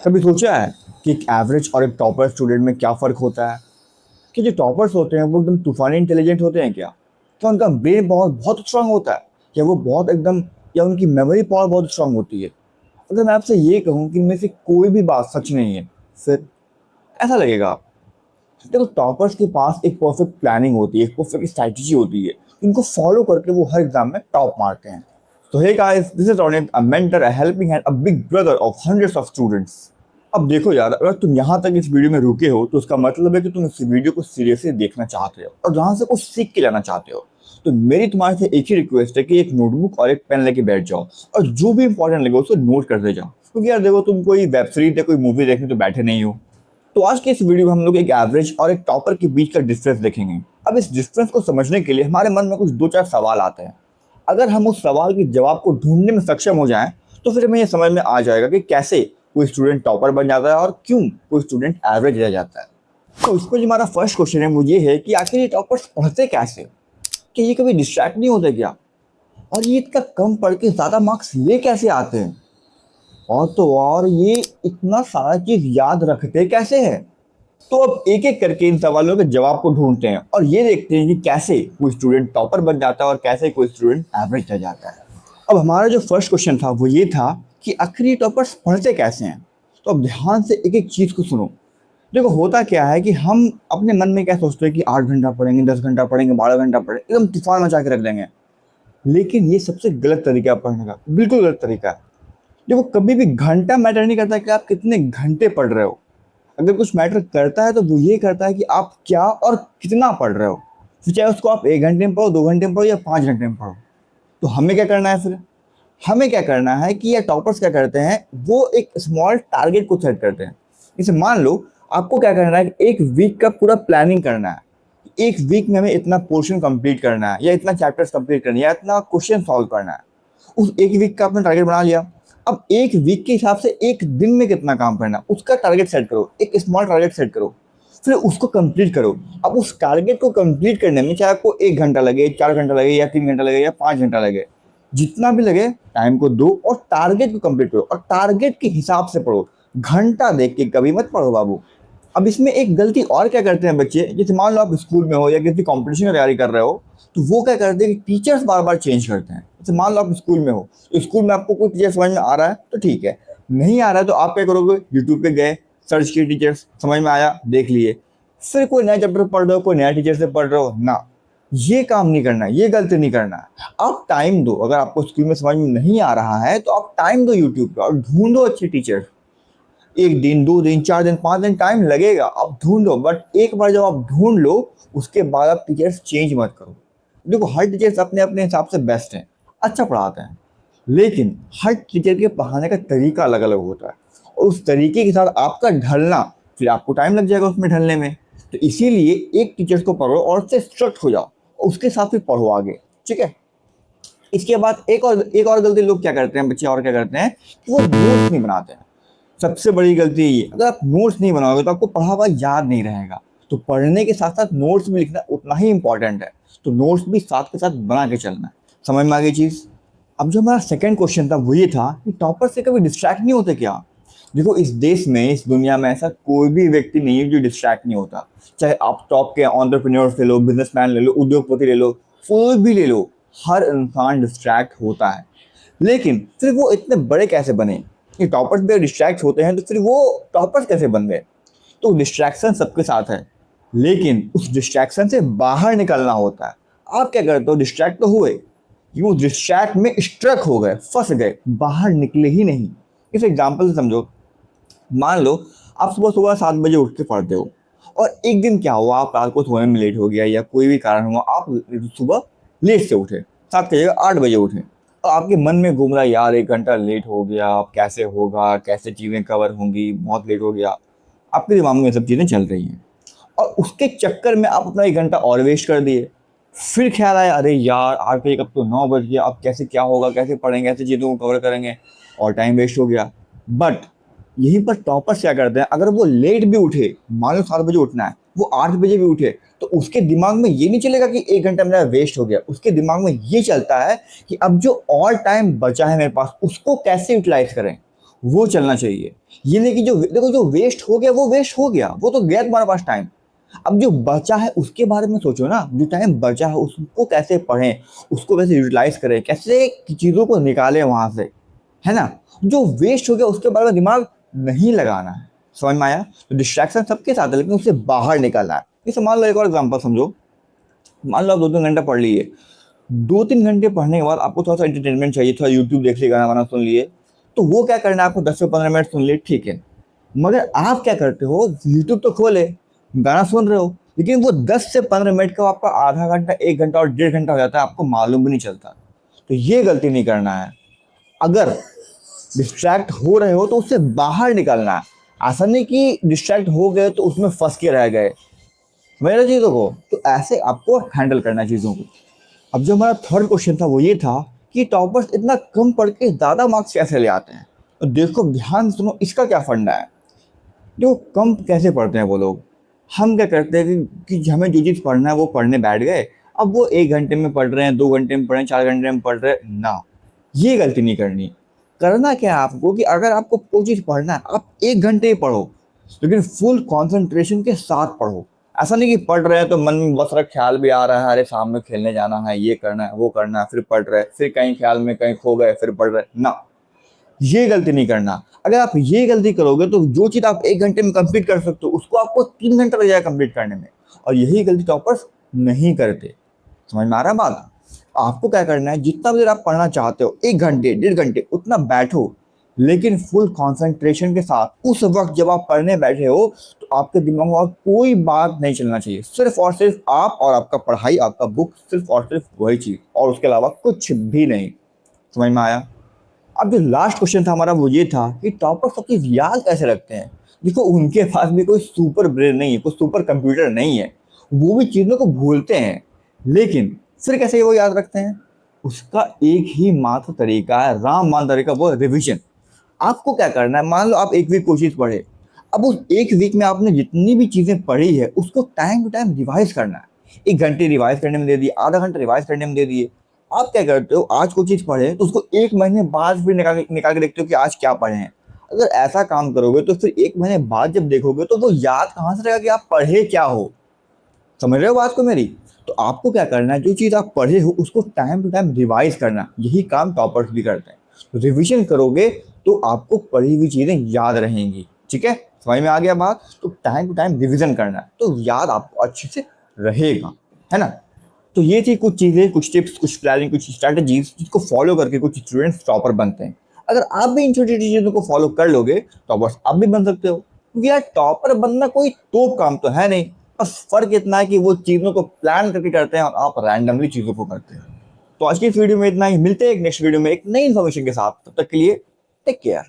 कभी सोचा है कि एक एवरेज और एक टॉपर स्टूडेंट में क्या फ़र्क होता है? कि जो टॉपर्स होते हैं वो एकदम तूफ़ानी इंटेलिजेंट होते हैं क्या? क्या उनका ब्रेन पावर बहुत स्ट्रांग होता है? या वो बहुत एकदम या उनकी मेमोरी पावर बहुत स्ट्रांग होती है? अगर मैं आपसे ये कहूँ कि इनमें से कोई भी बात सच नहीं है, फिर ऐसा लगेगा आप। देखो, टॉपर्स के पास एक परफेक्ट प्लानिंग होती है, एक परफेक्ट स्ट्रैटेजी होती है। इनको फॉलो करके वो हर एग्ज़ाम में टॉप मारते हैं। So hey guys, this is Ronit, a mentor, a helping hand, a big brother of hundreds of students. अब देखो यार, अगर तुम यहाँ तक इस वीडियो में रुके हो तो उसका मतलब है कि तुम इस वीडियो को सीरियसली देखना चाहते हो और यहाँ से कुछ सीख के जाना चाहते हो। तो मेरी तुम्हारे से एक ही रिक्वेस्ट है कि एक नोटबुक और एक पेन लेके बैठ जाओ और जो भी इंपॉर्टेंट लगे उसको नोट करते जाओ, क्योंकि यार देखो, तुम कोई वेब सीरीज या कोई मूवी देखने तो बैठे नहीं हो। तो आज के इस वीडियो में हम लोग एक एवरेज और एक टॉपर के बीच का डिफरेंस देखेंगे। अब इस डिफरेंस को समझने के लिए हमारे मन में कुछ दो चार सवाल आते हैं। अगर हम उस सवाल के जवाब को ढूंढने में सक्षम हो जाएं, तो फिर हमें ये समझ में आ जाएगा कि कैसे कोई स्टूडेंट टॉपर बन जाता है और क्यों कोई स्टूडेंट एवरेज रह जाता है। तो इसमें जो हमारा फर्स्ट क्वेश्चन है वो ये है कि आखिर ये टॉपर्स पढ़ते कैसे? कि ये कभी डिस्ट्रैक्ट नहीं होते क्या? और ये इतना कम पढ़ के ज़्यादा मार्क्स ले कैसे आते हैं? और तो और ये इतना सारा चीज़ याद रखते कैसे हैं? तो अब एक एक करके इन सवालों के जवाब को ढूंढते हैं और ये देखते हैं कि कैसे कोई स्टूडेंट टॉपर बन जाता है और कैसे कोई स्टूडेंट एवरेज रह जाता है। अब हमारा जो फर्स्ट क्वेश्चन था वो ये था कि आखिर ये टॉपर्स पढ़ते कैसे हैं। तो अब ध्यान से एक एक चीज़ को सुनो। देखो, होता क्या है कि हम अपने मन में क्या सोचते हैं कि 8 घंटा पढ़ेंगे, 10 घंटा पढ़ेंगे, 12 घंटा पढ़ेंगे, एकदम तूफान मचा के रख देंगे। लेकिन ये सबसे गलत तरीका है पढ़ने का, बिल्कुल गलत तरीका है। देखो, कभी भी घंटा मैटर नहीं करता कि आप कितने घंटे पढ़ रहे हो। अगर कुछ मैटर करता है तो वो ये करता है कि आप क्या और कितना पढ़ रहे हो। फिर चाहे उसको आप 1 घंटे में पढ़ो, 2 घंटे में पढ़ो या 5 घंटे में पढ़ो। तो हमें क्या करना है फिर? हमें क्या करना है कि ये टॉपर्स क्या करते हैं, वो एक स्मॉल टारगेट को सेट करते हैं। जैसे मान लो, आपको क्या करना है कि एक वीक का पूरा प्लानिंग करना है। एक वीक में हमें इतना पोर्शन कंप्लीट करना है या इतना चैप्टर्स कंप्लीट करना है या इतना क्वेश्चन सॉल्व करना है। उस एक वीक का आपने टारगेट बना लिया। अब एक वीक के हिसाब से एक दिन में कितना काम करना है उसका टारगेट सेट करो, एक स्मॉल टारगेट सेट करो, फिर उसको कंप्लीट करो। अब उस टारगेट को कंप्लीट करने में चाहे आपको 1 घंटा लगे, 4 घंटा लगे या 3 घंटा लगे या 5 घंटा लगे, जितना भी लगे टाइम को दो और टारगेट को कंप्लीट करो और टारगेट के हिसाब से पढ़ो। घंटा देख के कभी मत पढ़ो बाबू। अब इसमें एक गलती और क्या करते हैं बच्चे, जैसे मान लो आप स्कूल में हो या किसी कंपटीशन की तैयारी कर रहे हो, तो वो क्या करते हैं कि टीचर्स बार बार चेंज करते हैं। जैसे मान लो आप स्कूल में हो, तो स्कूल में आपको कोई टीचर समझ में आ रहा है तो ठीक है, नहीं आ रहा है तो आप क्या करोगे, यूट्यूब पे गए, सर्च किए, टीचर्स समझ में आया, देख लिए। फिर कोई नया चैप्टर पढ़ रहे हो, कोई नया टीचर से पढ़ रहे हो ना, ये काम नहीं करना है, ये गलती नहीं करना है। आप टाइम दो। अगर आपको स्कूल में समझ में नहीं आ रहा है तो आप टाइम दो यूट्यूब पे और ढूंढो अच्छे टीचर। 1 दिन, 2 दिन, 4 दिन, 5 दिन टाइम लगेगा, आप ढूंढो। बट एक बार जब आप ढूंढ लो, उसके बाद आप टीचर्स चेंज मत करो। देखो, हर टीचर्स अपने अपने हिसाब से बेस्ट हैं, अच्छा पढ़ाते हैं, लेकिन हर टीचर के पढ़ाने का तरीका अलग अलग होता है और उस तरीके के साथ आपका ढलना, फिर आपको टाइम लग जाएगा उसमें ढलने में। तो इसीलिए एक टीचर को पढ़ो और उससे स्ट्रक्ट हो जाओ, उसके साथ फिर पढ़ो आगे, ठीक है। इसके बाद एक और गलती लोग क्या करते हैं, बच्चे और क्या करते हैं कि वो नोट्स नहीं बनाते हैं। सबसे बड़ी गलती ये, अगर आप नोट्स नहीं बनाओगे तो आपको पढ़ा हुआ याद नहीं रहेगा। तो पढ़ने के साथ साथ नोट्स भी लिखना उतना ही इंपॉर्टेंट है। तो नोट्स भी साथ के साथ बना के चलना है। समझ में आ गई चीज़? अब जो हमारा सेकंड क्वेश्चन था वो ये था कि टॉपर से कभी डिस्ट्रैक्ट नहीं होते क्या? देखो, इस देश में, इस दुनिया में ऐसा कोई भी व्यक्ति नहीं है जो डिस्ट्रैक्ट नहीं होता। चाहे आप टॉप के एंटरप्रेन्योर्स ले लो, बिजनेसमैन ले लो, उद्योगपति ले लो, कोई भी ले लो, हर इंसान डिस्ट्रैक्ट होता है। लेकिन फिर वो इतने बड़े कैसे बने? ये टॉपर्स भी डिस्ट्रैक्ट होते हैं तो फिर वो टॉपर्स कैसे बन गए? तो डिस्ट्रैक्शन सबके साथ है, लेकिन उस डिस्ट्रैक्शन से बाहर निकलना होता है। आप क्या करते हो? डिस्ट्रैक्ट तो हुए, यूँ डिस्ट्रैक्ट में स्ट्रक हो गए, फंस गए, बाहर निकले ही नहीं। इस एग्जाम्पल से समझो। मान लो, आप सुबह सुबह 7 बजे उठ के पढ़ते हो और एक दिन क्या हुआ, आप रात को सोने में लेट हो गया या कोई भी कारण हुआ, आप सुबह लेट से उठे, 7 की जगह 8 बजे उठे। तो आपके मन में घूम रहा है, यार 1 घंटा लेट हो गया, अब कैसे होगा, कैसे चीज़ें कवर होंगी, बहुत लेट हो गया। आपके दिमाग में ये सब चीज़ें चल रही हैं और उसके चक्कर में आप अपना 1 घंटा और वेस्ट कर दिए। फिर ख्याल आया, अरे यार 8 बजे, अब तो 9 बज गया, अब कैसे क्या होगा, कैसे पढ़ेंगे, ऐसी चीज़ों को कवर करेंगे, और टाइम वेस्ट हो गया। बट यहीं पर टॉपर्स क्या करते हैं, अगर वो लेट भी उठे, मान लो 7 बजे उठना है, वो 8 बजे भी उठे, तो उसके दिमाग में ये नहीं चलेगा कि 1 घंटा मेरा वेस्ट हो गया। उसके दिमाग में ये चलता है कि अब जो और टाइम बचा है मेरे पास, उसको कैसे यूटिलाइज करें, वो चलना चाहिए। ये नहीं कि जो देखो जो वेस्ट हो गया वो वेस्ट हो गया, वो तो गया तुम्हारे पास टाइम। अब जो बचा है उसके बारे में सोचो ना, जो टाइम बचा है उसको कैसे पढ़ें, उसको कैसे यूटिलाइज करें, कैसे चीज़ों को निकालें वहाँ से, है ना। जो वेस्ट हो गया उसके बारे में दिमाग नहीं लगाना है। समझ में आया? तो डिस्ट्रैक्शन सबके साथ है, लेकिन उससे बाहर निकलना है। जैसे मान लो एक और एग्जाम्पल समझो, मान लो आप 2-3 घंटा पढ़ लिए, 2-3 घंटे पढ़ने के बाद आपको थोड़ा सा एंटरटेनमेंट चाहिए, थोड़ा यूट्यूब देख लिए, गाना वाना सुन लिए, तो वो क्या करना है आपको, 10 से 15 मिनट सुन लिए, ठीक है। मगर आप क्या करते हो, यूट्यूब तो खोले, गाना सुन रहे हो, लेकिन वो 10 से 15 मिनट का आपका आधा घंटा, 1 घंटा और 1.5 घंटा हो जाता है, आपको मालूम भी नहीं चलता। तो ये गलती नहीं करना है। अगर डिस्ट्रैक्ट हो रहे हो तो उससे बाहर निकलना है। ऐसा नहीं कि डिस्ट्रैक्ट हो गए तो उसमें फंस के रह गए, मेरे चीज़ों को तो ऐसे आपको हैंडल करना है चीज़ों को। अब जो हमारा थर्ड क्वेश्चन था वो ये था कि टॉपर्स इतना कम पढ़ के ज़्यादा मार्क्स कैसे ले आते हैं। तो देखो ध्यान से सुनो, इसका क्या फंडा है। जो कम कैसे पढ़ते हैं वो लोग, हम क्या करते हैं कि हमें जो चीज़ पढ़ना है वो पढ़ने बैठ गए, अब वो 1 घंटे में पढ़ रहे हैं, 2 घंटे में पढ़ रहे हैं, 4 घंटे में पढ़ रहे हैं ना। ये गलती नहीं करनी। करना क्या है आपको कि अगर आपको कोई चीज़ पढ़ना है आप 1 घंटे ही पढ़ो, लेकिन फुल कंसंट्रेशन के साथ पढ़ो। ऐसा नहीं कि पढ़ रहे हैं तो मन में बहुत सारा ख्याल भी आ रहा है, अरे शाम में खेलने जाना है, ये करना है, वो करना है, फिर पढ़ रहे, फिर कहीं ख्याल में कहीं खो गए, फिर पढ़ रहे ना। ये गलती नहीं करना। अगर आप ये गलती करोगे तो जो चीज़ आप 1 घंटे में कंप्लीट कर सकते हो उसको आपको 3 घंटा लग जाएगा कंप्लीट करने में, और यही गलती टॉपर्स नहीं करते। समझ में आ रहा है बात? आपको क्या करना है, जितना देर आप पढ़ना चाहते हो, 1 घंटे 1.5 घंटे उतना बैठो, लेकिन फुल कंसंट्रेशन के साथ। उस वक्त जब आप पढ़ने बैठे हो तो आपके दिमाग में और कोई बात नहीं चलना चाहिए, सिर्फ और सिर्फ आप और आपका पढ़ाई, आपका बुक, सिर्फ और सिर्फ वही चीज़, और उसके अलावा कुछ भी नहीं। समझ में आया? अब जो लास्ट क्वेश्चन था हमारा वो ये था कि टॉपर सब चीज़ याद कैसे रखते हैं। देखो उनके पास भी कोई सुपर ब्रेन नहीं है, कोई सुपर कंप्यूटर नहीं है, वो भी चीज़ों को भूलते हैं, लेकिन फिर कैसे वो याद रखते हैं। उसका एक ही मात्र तरीका है, रामबाण तरीका, वो रिविजन। आपको क्या करना है, मान लो आप 1 वीक कोई चीज़ पढ़े, अब उस 1 वीक में आपने जितनी भी चीज़ें पढ़ी है उसको टाइम टू टाइम रिवाइज करना है। 1 घंटे रिवाइज करने में दे दिए, आधा घंटा रिवाइज करने में दे दिए। आप क्या करते हो, आज कोई चीज़ पढ़े तो उसको 1 महीने बाद फिर निकाल के देखते हो कि आज क्या पढ़े हैं। अगर ऐसा काम करोगे तो फिर 1 महीने बाद जब देखोगे तो वो याद कहाँ से रहेगा कि आप पढ़े क्या हो। समझ रहे हो बात को मेरी? तो आपको क्या करना है, जो चीज़ आप पढ़े हो उसको टाइम टू टाइम रिवाइज करना, यही काम टॉपर्स भी करते हैं। तो रिविजन करोगे तो आपको पढ़ी हुई चीज़ें याद रहेंगी। ठीक है, समझ में आ गया बात? तो टाइम टू टाइम रिविजन करना है तो याद आपको अच्छे से रहेगा, है ना। तो ये थी कुछ चीज़ें, कुछ टिप्स, कुछ प्लानिंग, कुछ स्ट्रैटेजीज जिसको फॉलो करके कुछ स्टूडेंट्स टॉपर बनते हैं। अगर आप भी इन छोटी छोटी चीज़ों को फॉलो कर लोगे टॉपर्स आप भी बन सकते हो, क्योंकि यार टॉपर बनना कोई तोप काम तो है नहीं। बस फर्क इतना है कि वो चीज़ों को प्लान करके करते हैं और आप रैंडमली चीज़ों को करते हैं। तो आज की इस वीडियो में इतना ही, मिलते हैं एक नेक्स्ट वीडियो में एक नई इन्फॉर्मेशन के साथ। तब तक के लिए टेक केयर।